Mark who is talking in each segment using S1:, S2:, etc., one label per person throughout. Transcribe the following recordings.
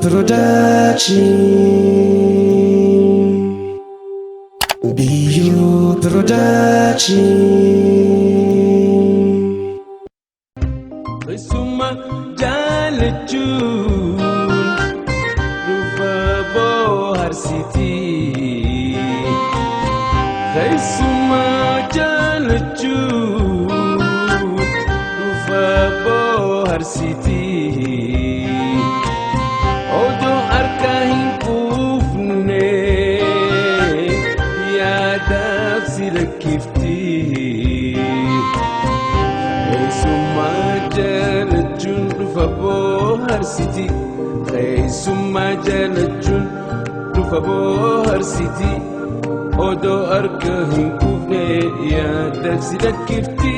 S1: Production. Bio Production.
S2: Suma jalechun rufa bohar city. Suma jalechun rufa bohar city. Odo arkahin kufne ya dafsir kifti. Suma jalechun rufa bohar city. Suma jalechun rufa bohar city. Odo arkahin kufne ya dafsir kifti.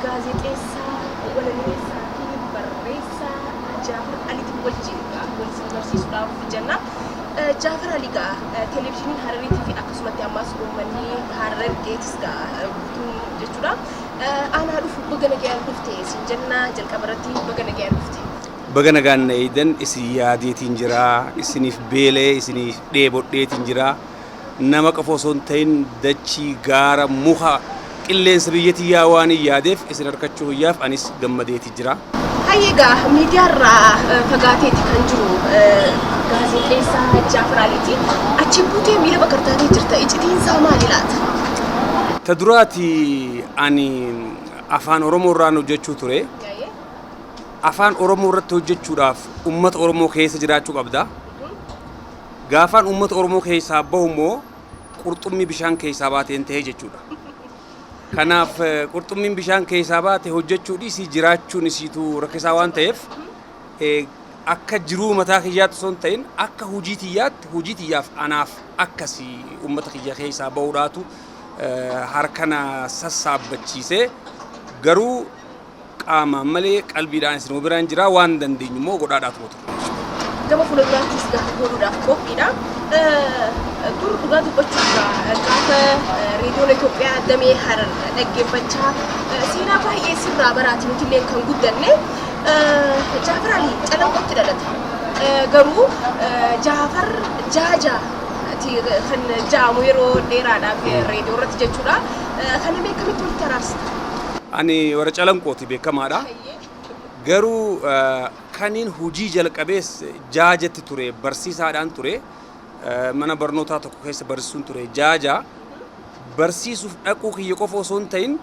S3: Gaazexeessa walaleessaa fi barreessaa Jaafar Aliitiin wajjin waliin barsiisuudhaaf jenna. Jaafar Aliigaa televezyiiniin Harariitii fi akkasumatti ammas uummanni Harargeetis guutuun jechuudha. Aanaa dhufu baga nagayaan dhufte isin jenna jalqaba irratti baga nagayaan dhufte.
S4: Baga nagaan na eedan isin yaadeetiin jira, isiniif beelee, isiniif dheebodheetiin jira. Nama qofa osoo hin ta'in dachii gaara muka qilleensa biyyattii waan yaadeef isin harkachuu hiyyaaf anis gammadeetii jira.
S3: Hayyeegaa miidiyaarraa fagaateeti kan jiru gaazexeessaa Jaafar Aliiti. Achi buutee miila baqartaatee jirta. Icitiinsaa maali laata?
S4: Ta duraati ani afaan Oromoo irraan hojjechuu ture. Afaan Oromoo irratti hojjechuudhaaf uummata Oromoo keessa jiraachuu qabda. Gaafaan uummata Oromoo keessaa bahu immoo qurxummii bishaan keessaa baateen ta'ee jechuudha. Kanaaf qurxummiin bishaan keessaa baate hojjechuudhi si jiraachuun isiitu rakkisaa waan ta'eef akka jiruu mataa kiyyaatti osoo hin ta'in akka hojii tiyyaaf anaaf akkasii uummata kiyya keessaa bahuudhaatu harkana sassaabbachiisee garuu qaamaan malee qalbiidhaan isin biraan jira waan dandeenyu immoo godhaadhaatu gootu.
S3: Gama fuulduraattis gaafa godhuudhaaf qophiidha. Dur dhugaa dubbachuudha gaafa reediyoon Itoophiyaa damee Harar dhaggeeffachaa seenaa baay'ee sirraa baraati nuti illee kan guddanne Jaafar Alii Calanqootti dhalate. Garuu Jaafar Jaaja kan jaamu yeroo dheeraadhaaf reediyoo irratti jechuudha. Kana beekamitti walitti araarsita.
S4: Ani warra Calanqooti beekamaadha. Garuu kaniin hojii jalqabees jaajatti ture barsiisaadhaan ture. Mana barnootaa tokko keessa barsiisuun ture jaaja barsiisuuf dhaquu kiyya qofa osoo hin ta'in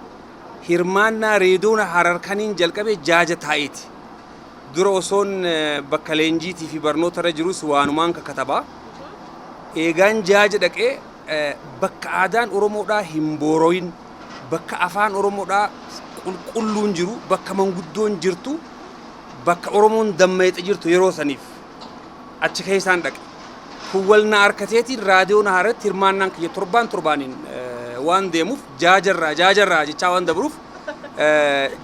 S4: hirmaannaa reediyoon Harar kaniin jalqabee jaaja taa'eeti. Dura osoon bakka leenjiitii fi barnoota irra jirus waanumaan kakataba. Eegaan jaaja dhaqee bakka aadaan Oromoodhaa hin booroyin, bakka afaan Oromoodhaa qulqulluun jiru, bakka manguddoon jirtu, bakka Oromoon dammeexa jirtu yeroo saniif achi keessaan dhaqe. Kuwwalna harkateetiin raadiyoon Hararatti hirmaannaan kiyya torbaaniin waan deemuuf jaajarraa jechaa waan dabruuf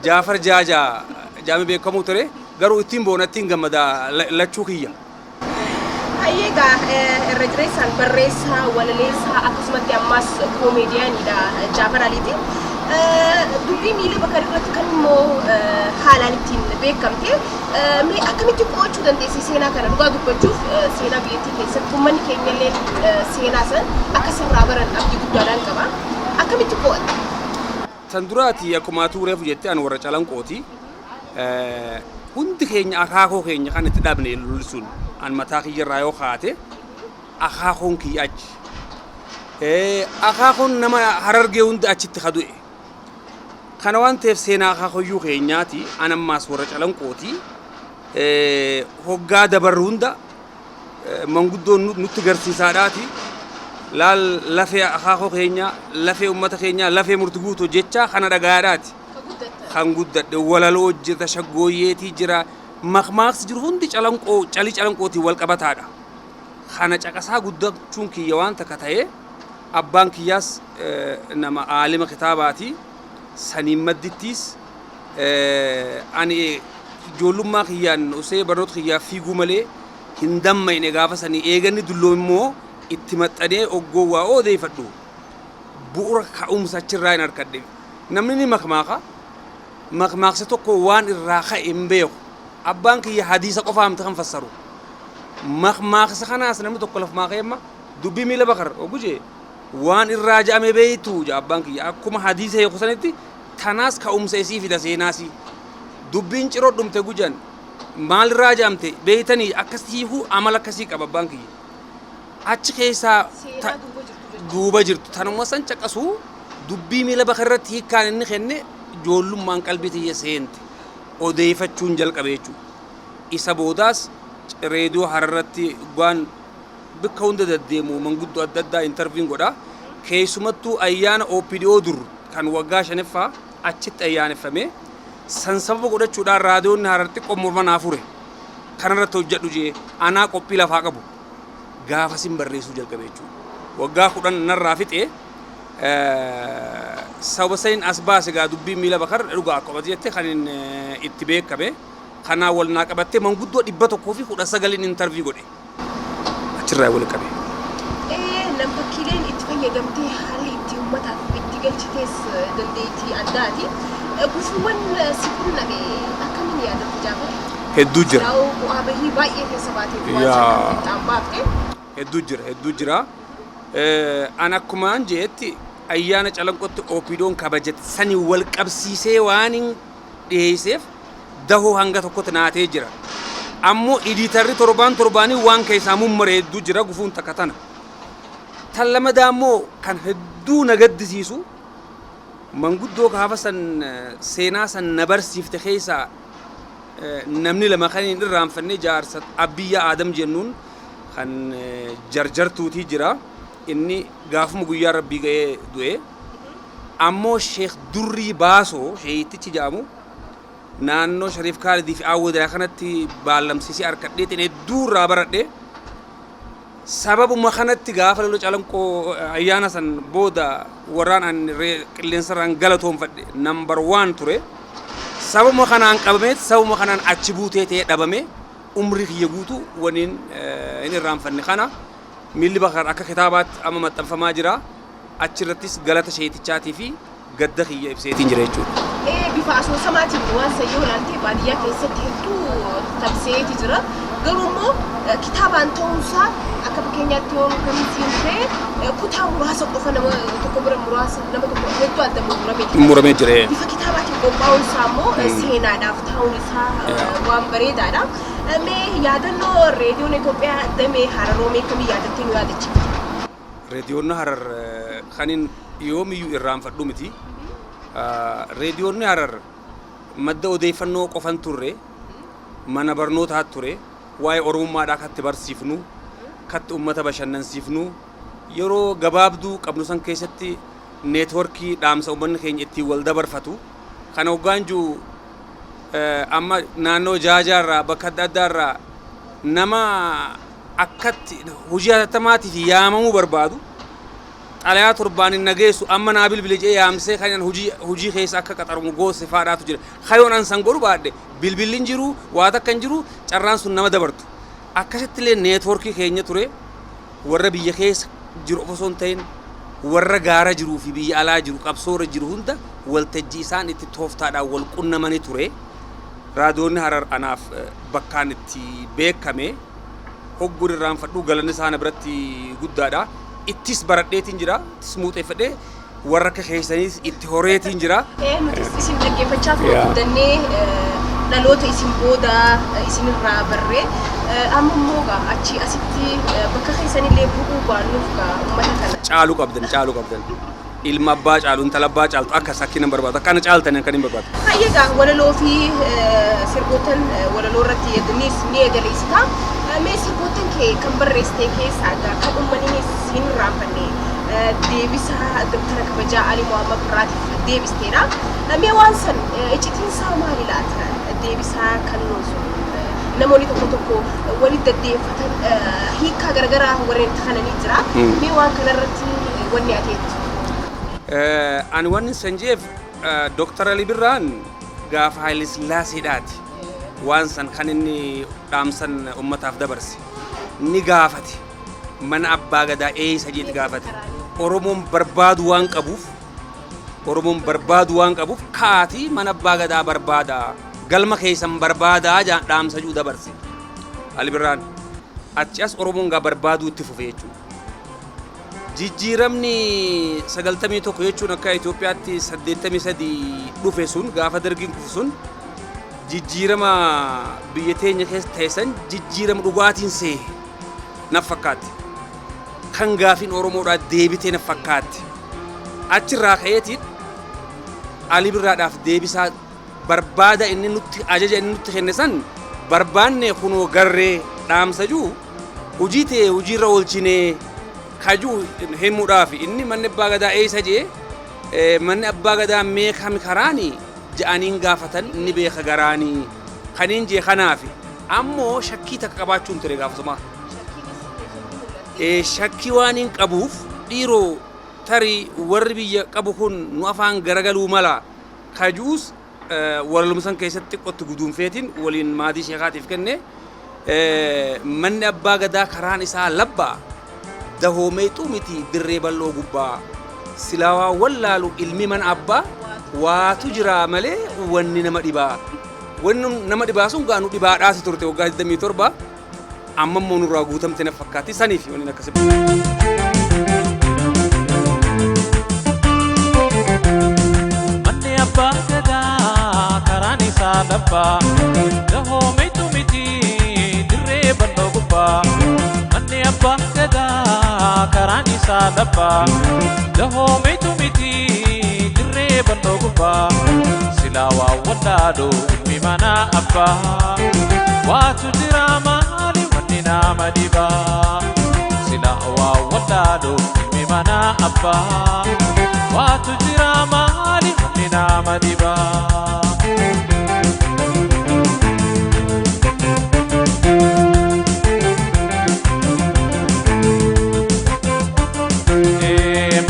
S4: Jaafar jaamee beekamuu ture garuu ittiin boonattiin gammadaa lachuu kiyya.
S3: Hayyeegaa irra jireessaan barreessaa walaleessaa akkasumatti ammas koomeediyaanidha Jaafar Aliiti. Dubbii miila bakka irratti kan immoo haalaan ittiin beekamte mee akkamitti qo'achuu dandeessi seenaa kana dhugaa dubbachuuf seenaa biyyattii keessatti uummanni keenya illee seenaa san akka sirraa baran abdii guddaadhaan qaba. Akkamitti qo'atta?
S4: Tan duraati akkuma tuureef jettee ani warra Calanqooti. Hundi keenya akaakoo keenya kan itti dhabne lullisuun an mataa kiyyarraa yoo kaate akaakoon kiyya achi. Akaakoon nama Harargee hundi achitti kadu'e. Kana waan ta'eef seenaa akaakoyyuu keenyaati anammaas warra Calanqooti. Hoggaa dabarru hunda manguddoon nutti garsiisaadhaati. Laal lafee akaakoo keenya, lafee uummata keenya, lafee murtii guutuu jecha kana dhagaadhaati. Kan guddadhe walaloo hojjeta shaggooyyeetii jira. Maqmaaqsi jiru hundi calii calanqootii wal qabataadha. Kana caqasaa guddachuun kiyya waan takka ta'ee abbaan kiyyaas nama aalima kitaabaati saniin maddittiis ani ijoollummaa kiyyaan osoo barnoota kiyyaa fiiguu malee hin dammayne gaafa sanii eeganni dulloo immoo itti maxxanee oggoo waa odeeffadhu bu'uura ka'umsa achirraa hin harkadhe namni ni makmaaksa tokko waan irraa ka'e hin beeku abbaan kiyya hadiisa qofaa miti kan fassaru makmaaksa kanaas namni tokko laf maaqeemma dubbii miila bakar ogujee waan irraa ja'ame beeytu abbaan kiyya akkuma hadiisa heeku sanitti tanaas ka'umsa isii fida seenaasii dubbiin ciroo dhumte gujan maal irraa ja'amte beeytanii akkasii hiikuu amala akkasii qaba abbaan kiyya achi keessaa duuba jirtu tanuma san caqasuu dubbii miila bakar irratti hiikkaan inni kenne ijoollummaan qalbii tiyya seente odeeffachuun jalqabe jechuudha isa boodaas reediyoo hararratti waan bakka hunda deddeemu manguddoo adda addaa intarviin godha keessumattuu ayyaana OPDO dur kan waggaa 5ffaa achitti ayyaaneffame san sababa godhachuudhaan raadiyoonni hararratti qommorma naafure kanarratti hojjedhu jee anaa qophii lafaa qabu gaafa sin barreessuu jalqabe jechuudha waggaa 10 narraa fixee sababa saniin as baase gaa dubbii miila bakar dhugaa akkuma jette kan itti beekame kanaa wal naa qabattee manguddoo 119 intarvii godhe achirraa wal qabe.
S3: Namfakkiileen itti fayyadamtee haala itti uummataaf itti galchitees dandeettii addaati. Gufuuwwan si qunname akkamiin yaadatu jaafate?
S4: Hedduu jira.
S3: Bu'aa bahii baay'ee keessa baatee waan sana baafte.
S4: Hedduu jira. An akkumaan jeetti ayyaana calanqotti OPDO'n kabajate sanii wal qabsiisee waan hin dhiyeesseef dahoo hanga tokkotti naatee jira. Ammoo editarri torbaanii waan keessaa mummare hedduu jira gufuun takka tana. Tan lamadaa ammoo kan hedduu na gaddisiisu manguddoo gaafa san seenaa san na barsiifte keessaa namni lama kan hin irraanfanne jaarsa Abiyyaa Adam jennuun kan jarjartuutii jira. Inni gaafuma guyyaa rabbii ga'ee du'e ammoo Sheekh Durrii Baasoo sheeyitichi jedhamu naannoo Shariif Kaalidii fi Awwadaa kanatti baallamsiisee harkadheetiin hedduu irraa baradhe sababuma kanatti gaafa lolo calanqoo ayyaana san booda warraan an qilleensarraan galatoonfadhe number 1 ture sababuma kanaan qabameet sababuma kanaan achi buutee ta'ee dhabame umrii kiyya guutuu waniin hin irraanfanne kana miilli bakar akka kitaabaatti amma maxxanfamaa jira achirrattis galata sheetichaatii fi gadda kiyya ibseetiin jira jechuudha.
S3: Bifa asoosamaatiin waan sayyoo ilaaltee baadiyyaa keessatti hedduu tabseeti jira garuu immoo kitaabaan ta'uunsaa akka fakkeenyaatti yoo kamiitiin ta'e kutaa muraasa qofa nama tokko bira muraasa nama tokko hedduu adda muramee
S4: jira.
S3: Bifa kitaabaatiin qophaa'uunsaa immoo seenaadhaaf ta'uun isaa waan bareedaadha. Mee yaadannoo reediyoon Itoophiyaa damee Hararoomee kamii yaadattee nu yaadachiifte?
S4: Reediyoon Harar kanin yoomiyyuu irraanfadhu miti. Reediyoon Harar madda odeeffannoo qofan turre mana barnootaa ture waa'ee oromummaadhaa katti barsiifnu katti ummata bashannansiifnu yeroo gabaabduu qabnu san keessatti neetworkii dhaamsa uummanni keenya ittiin wal dabarfatu kana hoggaanjuu amma naannoo jaajaarraa bakka adda addaarraa nama akkatti hojii hatattamaatiif yaamamuu barbaadu xalayaa torbaan hin nageessu amma naa bilbile jee yaamsee kan hojii keessa akka qaxaramu goose faadhaatu jira kayoon an san godhu baadhe bilbilin jiru waa takka hin jiru carraan sun nama dabartu akkasitti illee neetworkii keenya ture warra biyya keessa jiru osoo hin ta'in warra gaara jiruu fi biyya alaa jiru qabsoora jiru hunda waltajjii isaan itti tooftaadhaan wal qunnamanii ture. Raadiyoonni Harar anaaf bakkaan itti beekame hogguun irraanfadhu galanni isaanii biratti guddaadha. Ittis baradheetiin jira, ittis muuxeeffadhee warra akka keessaniis itti horeetiin jira.
S3: Nutis isin dhaggeeffachaa turre dhaloota isin booda isinirraa barree amma immoo achi asitti bakka keessanillee bu'uu baannuuf uummata kana.
S4: Caaluu qabdan. Ilma abbaa caalu intala abbaa caaltu akka sakkiin barbaadu akkana caaltan kan hin barbaadu.
S3: Hayyeegaa walaloo fi sirboottan walaloo irratti ni eegaleessita. Mee sirboottan kee kan barreessitee keessaa kan uummanni siin raanfanne deebisa Doktara Kabajaa Ali Muhammad Birraatiif deebisteedha. Mee waan san icciitiinsaa maali laata deebisaa kan nuusu namoonni tokko walitti deddeeffatan hiikaa garagaraa warreen takananii jira. Mee waan kanarratti wanni ateetti.
S4: Ani wanni sanjeef Dr. Ali Birraan gaafa Haile Sillaaseedhaati waan san kan inni dhaamsan ummataaf dabarse ni gaafate mana abbaa gadaa eessa jeeti gaafate Oromoon barbaadu waan qabuuf kaati mana abbaa gadaa barbaada galma keessan barbaada jaan dhaamsa juu dabarse Ali Birraan achi as Oromoon gaa barbaaduu itti fufe jechuudha. Jijjiiramni 91 jechuun akka Itoophiyaatti 83 dhufe sun gaafa dargiin kufu sun jijjiirama biyya teenya keessa ta'esan jijjiirama dhugaatiin see naf fakkaatti. Kan gaafiin Oromoodhaa deebitee naf fakkaatti. Achirraa ka'eetiin Ali Birraadhaaf deebisaa barbaada inni nutti ajaja inni nutti kenne san barbaanne kunoo garree dhaamsa juu hojii ta'e hojiirra oolchinee kajuu himuudhaaf inni manni abbaa gadaa eessa jee manni abbaa gadaa meekami karaanii ja'aniin gaafatan inni beeka garaanii kaniin jee kanaaf ammoo shakkii takka qabaachuun ture gaafasuma. Shakkii waan hin qabuuf dhiiroo tarii warri biyya qabu kun nu afaan garagaluu mala kajuus walumsan keessatti qotti guduunfeetiin waliin maatii sheekaatiif kenne manni abbaa gadaa karaan isaa labbaa dahoomeetu miti dirree bal'oo gubbaa silaa wallaalu ilmi mana abbaa waatu jira malee wanni nama dhibaa sun gaanu dhibaadhaasi turte waggaa 27 amma immoo nurraa guutamte na fakkaatti saniif wanni akkasii.
S1: Manni abbaa gadaa karaan isaa labbaa dahoomeetu miti dirree bal'oo gubbaa. Manni abbaa gadaa karaan isaa labbaa dahoomeetu miti dirree bal'oo gubbaa. Silaa waa wallaalu ilmi mana abbaa waatu jira maali wanni nama dhibaa. Silaa waa wallaalu ilmi mana abbaa waatu jira maali wanni nama dhibaa.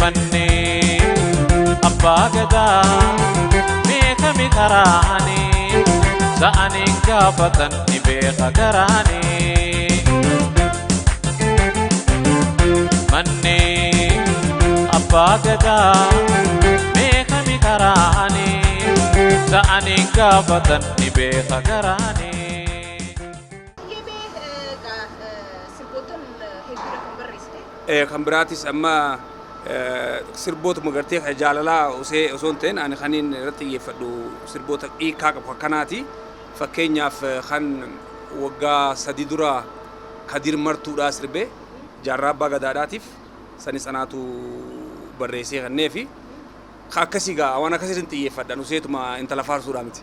S1: Manni abbaa gadaa meekami karaanii sa'aniin gaafatan ni beeka garaanii. Manni abbaa gadaa meekami karaanii sa'aniin gaafatan ni beeka garaanii.
S4: Kan biraatis amma sirboota magartee jaalalaa osoo hin ta'in ani kaniin irratti xiyyeeffadhu sirboota hiikaa qabu akkanaati. Fakkeenyaaf kan waggaa 3 dura Kadir Martuudhaa sirbee jaarraa abbaa gadaadhaatiif sani sanaatu barreessee kanneefi akkasii gaa waan akkasiin xiyyeeffadhan useetuma intala faarsuudhaa miti.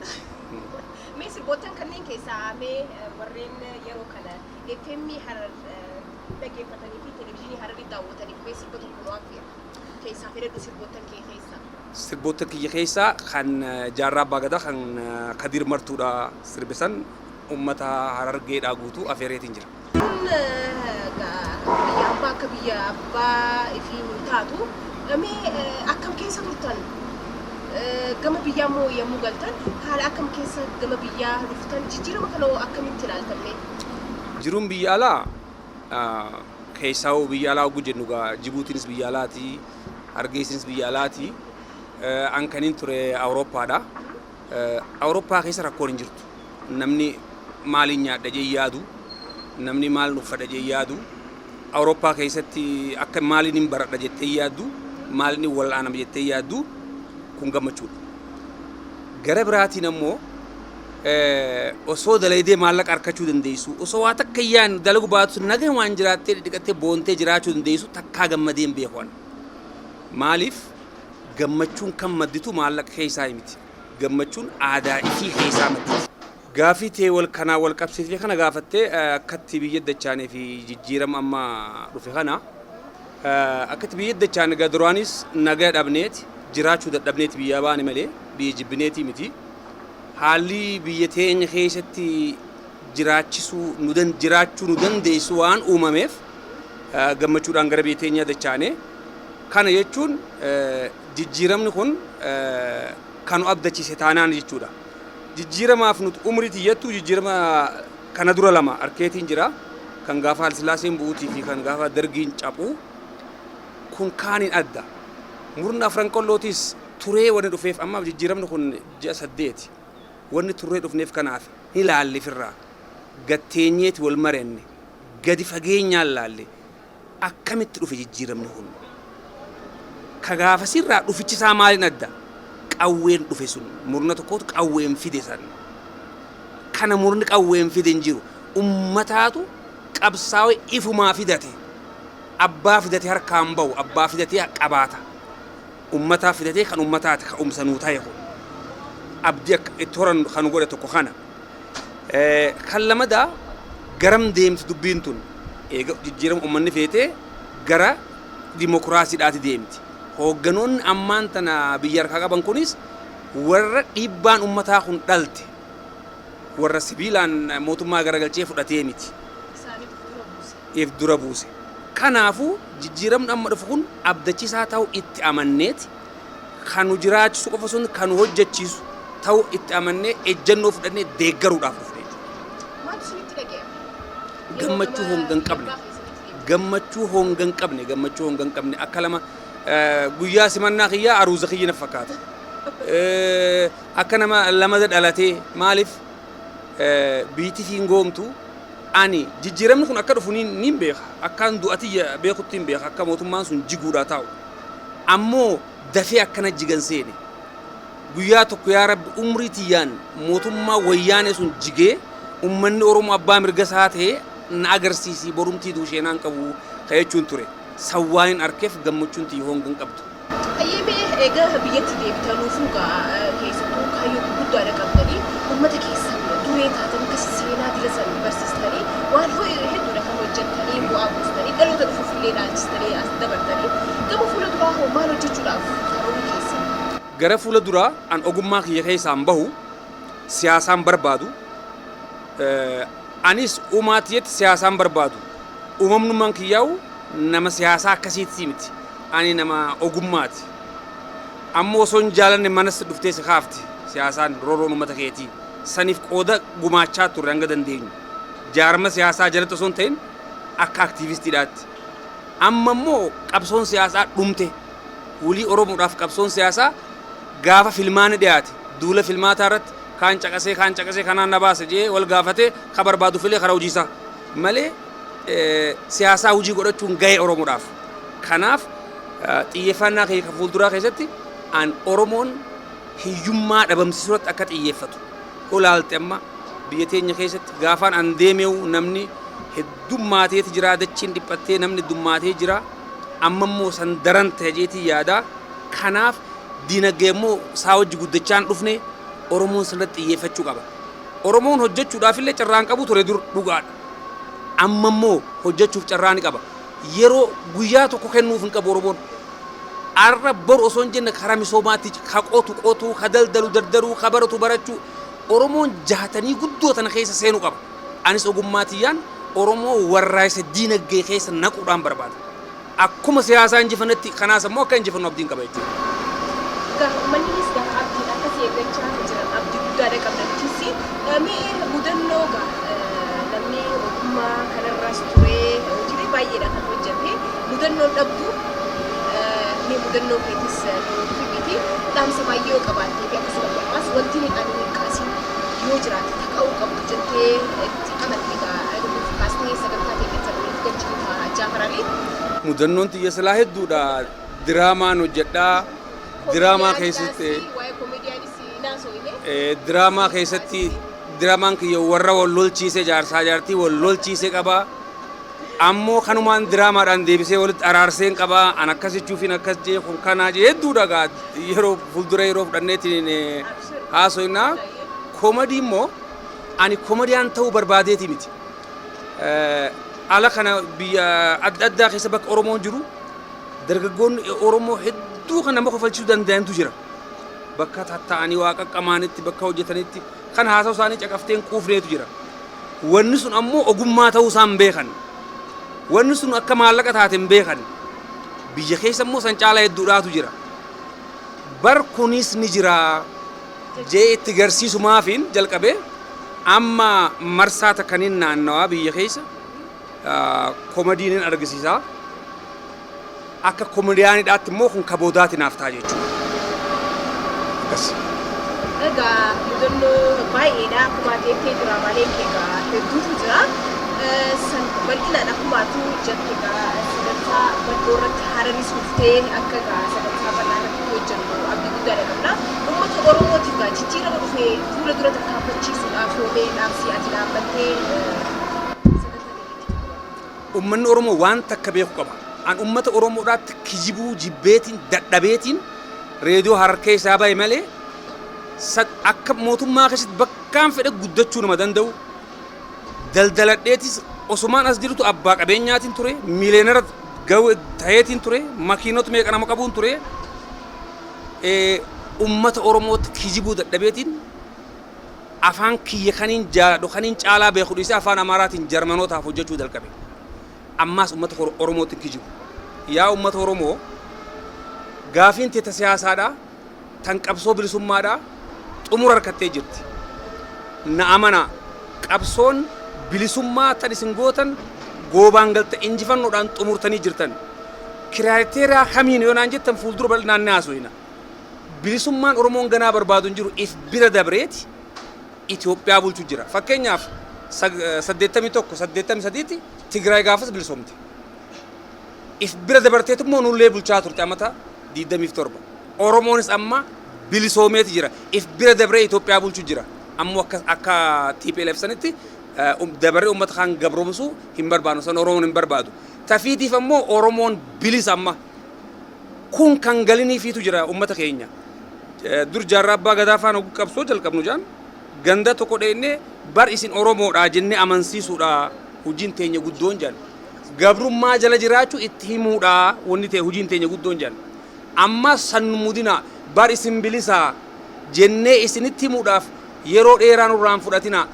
S3: Mee sirboottan kanneen keessaa mee warreen yeroo kana FM Harar dhaggeeffatanii fi televezyiinii Hararii daawwataniif mee sirboota kunoo affeera keessaa fedhadhu sirboottan kee keessaa.
S4: Sirboota kiyya keessaa kan jaarraa abbaa gadaa kan Kadir Martuudhaa sirbe san uummata Harargeedhaa guutuu affeereetiin jira.
S3: Kun biyya abbaa akka biyya abbaa fi hin taatu mee akkam keessa turtan gama biyyaa moo yommuu galtan haala akkam keessa gama biyyaa dhuftan jijjiirama kana akkamitti ilaaltan mee?
S4: Jiruun biyya alaa keessaa biyya alaa oguu jennu gaa Jibuutiinis biyya alaati, Hargeysiinis biyya alaati. An kaniin ture Awurooppaadha. Awurooppaa keessa rakkoon hin jirtu. Namni maaliin nyaadha jee yaadu, namni maal uffata jee yaadu. Awurooppaa keessatti akka maaliin hin baradha jettee yaaddu, maaliin hin wal'aanama jettee yaaddu kun gammachuudha. Gara biraatiin ammoo osoo dalaydee maallaqa argachuu dandeessu, osoo waa takka yaan dalagu baatu nagaa waan jiraattee dhiqattee boontee jiraachuu dandeessu takkaa gammadee hin beeku. Maaliif gammachuun kan madditu maallaqa keessaa miti. Gammachuun aadaa ifii keessaa madditi. Gaafii ta'e wal kanaa wal qabsiisee kana gaafattee akkatti biyya dachaanee fi jijjiirama amma dhufe kana akkatti biyya dachaan duraanis nagaa dhabneeti jiraachuu dadhabneeti biyya baane malee biyya jibbineeti miti. Haalli biyya teenya keessatti jiraachuu nu dandeessu waan uumameef gammachuudhaan gara biyya teenya dachaanee Kana jechuun jijjiiramni kun kan abdachiise taanaan jechuudha. Jijjiiramaaf nuti umrii tiyyattu jijjiirama kana dura lama arkeetiin jira. Kan gaafa Hayilasillaaseen bu'uutii fi kan gaafa Dargiin cabu kun kaaniin adda. Murna afran qollootis turee wanni dhufeef amma jijjiiramni kun ji'a 8 wanni turee dhufneef kanaaf ni laalle firraa gatteenyeeti wal marenne gadi fageenyaan laalle akkamitti dhufe jijjiiramni kun ka gaafa sirraa dhufichi isaa maaliin adda qawween dhufe sun murna tokkootu qawween fide san kana murni qawween fide hin jiru ummataatu qabsaa'ee ifumaa fidate abbaa fidate harkaan bahu abbaa fidate qabaata ummataa fidatee kan ummataati ka umsanuu ta'e kun abdii itti horan kan godhe tokko kana kan lamada garam deemti dubbiin tun eega jijjiirama ummanni feetee gara dimokiraasiidhaati deemti hoogganoonni ammaan tana biyya harkaa qaban kunis warra dhiibbaan ummataa kun dhalte warra sibiilaan mootummaa garagalchee fudhatee miti if dura buuse kanaafu jijjiiramni amma dhufu kun abdachiisaa ta'u itti amanneeti kanu jiraachisu qofa sun kanu hojjechiisu ta'u itti amannee ejjennoo fudhannee deeggaruudhaaf dhufne gammachuu hongan qabne gammachuu hongan qabne akka lama guyyaa simannaa kiyyaa aruuza kiyya na fakkaata akka nama lamada dhalatee maaliif biitii fi ngoomtu ani jijjiiramni kun akka dhufu niin beeka akkaan du'atiyya beekutti hin beeka akka mootummaan sun jiguudha ta'u ammoo dafee akkana jigan seene guyyaa tokko yaa rabbi umrii tiyyaan mootummaa wayyaanee sun jigee ummanni oromoo abbaa mirga isaa ta'ee na agarsiisii borumtii duusheenaan qabu kajechuun ture sawwaayin arkeef gammachuun tiyya hongan qabdu.
S3: Ayyee egaa biyyatti deebitanuufuu keessattuu kaayyoo guddaadha qabdanii uummata keessa duree taatan akka seenaa dirasan barsiistanii waan hedduudha kan hojjettanii bu'aa buustanii dhaloota dhufuuf illee dhaalchistanii as dabartanii gama fuula duraa hoo maal hojjechuudhaaf karoora keessa?
S4: Gara fuula duraa an ogummaa kiyya keessaan bahu siyaasaan barbaadu anis uumaatiyyatti siyaasaan barbaadu uumamnummaan kiyyaa'u nama siyaasaa akkasiitti miti ani nama ogummaati ammoo osoo hin jaalanne manas dhuftee si kaafti siyaasaan rooroon uummata keetii saniif qooda gumaachaa turre hanga dandeenyu jaarma siyaasaa jalatti osoo hin ta'in akka aktiivistiidhaatti amma immoo qabsoon siyaasaa dhumte wulii oromoodhaaf qabsoon siyaasaa gaafa filmaani dhiyaate duula filmaataa irratti kaan caqasee kanaan na baase jee wal gaafatee ka barbaadu filee karaa hojiisaa malee siyaasaa hojii godhachuun gahee oromoodhaaf kanaaf xiyyeeffannaa kee ka fuulduraa keessatti an oromoon hiyyummaa dhabamsiisuurratti akka xiyyeeffatu olaalte amma biyya teenya keessatti gaafaan an deemeewu namni heddummaatee jira dachiin dhiphattee namni dummaatee jira amma immoo san daran ta'e jeetii yaada kanaaf diinagdee immoo saa wajji guddachaan dhufne oromoon sanatti xiyyeeffachuu qaba oromoon hojjechuudhaaf illee carraan qabu ture dur dhugaadha amma immoo hojjechuuf carraa ni qaba yeroo guyyaa tokko kennuuf hin qabu oromoon arra bor osoo hin jenne karaa misoomaatti ka qotu ka daldalu ka baratu barachuu oromoon jaatanii guddoo tana keessa seenuu qaba anis ogummaatiyyaan oromoo warraayisa diinagdee keessa naquudhaan barbaada akkuma siyaasaa injifannetti kanaas immoo akka injifannu abdiin qaba jechuudha.
S3: Mannis gaafa abdiin akkasii eeggachaa jiran abdii guddaadha qabdachiisi mee mudannoo namni ogummaa kanarraas turee hojii baay'eedha kan hojjete mudannoon dhabdu mee mudannoo keetis nuufi miti dhaamsa baay'ee yoo qabaattee fi akkasumas ammas wanti ni dhaanii kaasii yoo jiraate ta'uu qabdu jettee itti amantii kaasnee sagantaa keessa walitti galchinu jaafaranii.
S4: Mudannoon tiyya silaa hedduudha diraamaan hojjedhaa diraamaa keessatti diraamaa keessatti diraamaan kiyya warra wal lolchiise jaarsaa jaartii wal lolchiise qabaa ammoo kanumaan diraamaadhaan deebisee walitti araarseen qabaa an akkasichuufin akkas jee kun kanaa jee hedduudha gaa yeroo fuuldura yeroo fudhanneetiin haasoinaa koomedii immoo ani koomediyaan ta'uu barbaadeeti miti ala kana biyya adda addaa keessa bakka oromoon jiru dargaggoonni oromoo hedduu kan nama kofalchiisuu danda'antu jira bakka tatta'anii waa qaqqamaanitti bakka hojjetanitti kan haasa'u isaanii caqafteen quufneetu jira wanni sun ammoo ogummaa ta'uu isaan beekan wanni sun akka maallaqa taate hin beekan biyya keessa immoo san caalaa hedduudhaatu jira. Bar kunis ni jira jee itti garsiisumaafiin jalqabee amma marsaa takkaniin naannawaa biyya keessa komediin argisiisaa. Akka komediyaaniidhaatti immoo kun kaboodaati naaf ta'a jechuudha. Akkas.
S3: Egaa mudannoo baay'eedha akkuma jettee diraamaalee keegaa hedduutu jira. San bal'inaan akkumaatu jette egaa sagantaa bal'oo irratti hararis dhuftee akka egaa sagantaa bal'aa irratti hojjennu abdii guddaadha qabna. Uummata Oromootiif egaa jijjiirama dhufee fuula dura tarkaanfachiisuudhaaf yoomee dhaamsii ati dhaabbattee
S4: Uummanni Oromoo waan takka beeku qaba. An ummata Oromoodhaatti kijibuu jibbeetiin dadhabeetiin reediyoo harkee isaa bahe malee akka mootummaa keessatti bakkaan fedhe guddachuu nama danda'u daldaladheetis osumaan as jirutu abbaa qabeenyaatiin ture miileenara ta'eetiin ture makiinota meeqa nama qabuun ture ummata Oromootti kijibuu dadhabeetiin afaan kiyya kaniin jaadhu kaniin caalaa beeku dhiisee afaan Amaaraatiin Jarmanootaaf hojjechuu jalqabe. Ammas ummata Oromootti kijibu. Yaa ummata Oromoo gaafiin teeta siyaasaadha tan qabsoo bilisummaadha xumura harkattee jirti. Na amana qabsoon bilisummaa tan isin gootan goobaan galta injifannoodhaan xumurtanii jirtan. Kiraateeriyaa kamiin yoo naan jettan fuuldura bal'inaan ni haasofna. Bilisummaan Oromoon ganaa barbaadu hin jiru if bira dabreeti Itoophiyaa bulchuu jira. Fakkeenyaaf 81-83 Tigraay gaafas bilisoomte. If bira dabarteetu immoo nullee bulchaa turte amata 27. Oromoonis amma bilisoomeeti jira. If bira dabree Itoophiyaa bulchuu jira. Ammoo akka TPLF sanitti dabaree uummata kan gabroomsu hin barbaadu. San Oromoon hin barbaadu. Tafiitiif ammoo Oromoon bilisa amma. Kun kan galiniifiitu jira uummata keenya. Dur jaarraa abbaa gadaa faana qabsoo jalqabnu jaan. Ganda tokko dheennee bar isin Oromoodhaa jennee amansiisuudha hojiin teenya guddoon jaan. Gabrummaa jala jiraachuu itti himuudha wanni ta'e hojiin teenya guddoon jaan. Amma sannu mudina bar isin bilisaa jennee isinitti himuudhaaf yeroo dheeraa nurraan fudhatina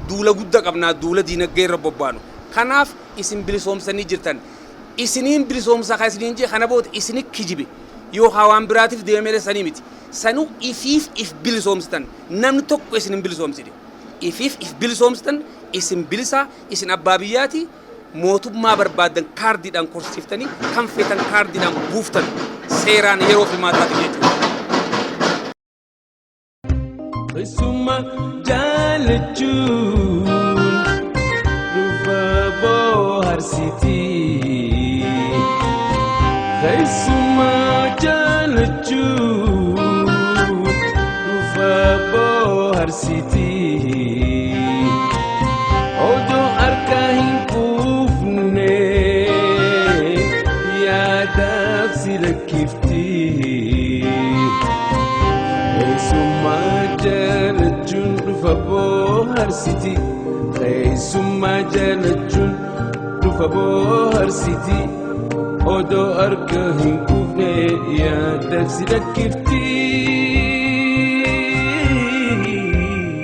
S4: duula guddaa qabnaa duula diinagdee irra bobbaanu. Kanaaf isin bilisoomsanii jirtan. Isiniin bilisoomsaa kan isiniin jee kana booda isini kijibe yoo hawaan biraatiif deemee sanii miti. Sanuu if bilisoomsitan namni tokko isin bilisoomsite. If bilisoomsitan isin bilisa isin abbaa biyyaati mootummaa barbaadan kaardiidhaan korsiiftanii kan feetan kaardiidhaan buuftan seeraan yeroo filmaataati jechuudha.
S2: Isuma jaalachuun dhufa bohaarsitii. Isuma jaalachuun dhufa bohaarsitii. Odoo harka hin quufne yaadaaf si lakkiftii. Isuma jaalachuun dhufa bohaarsitii. Isuma jaalachuun dhufa bohaarsitii. Odoo harka hin quufne yaadaaf si lakkiftii.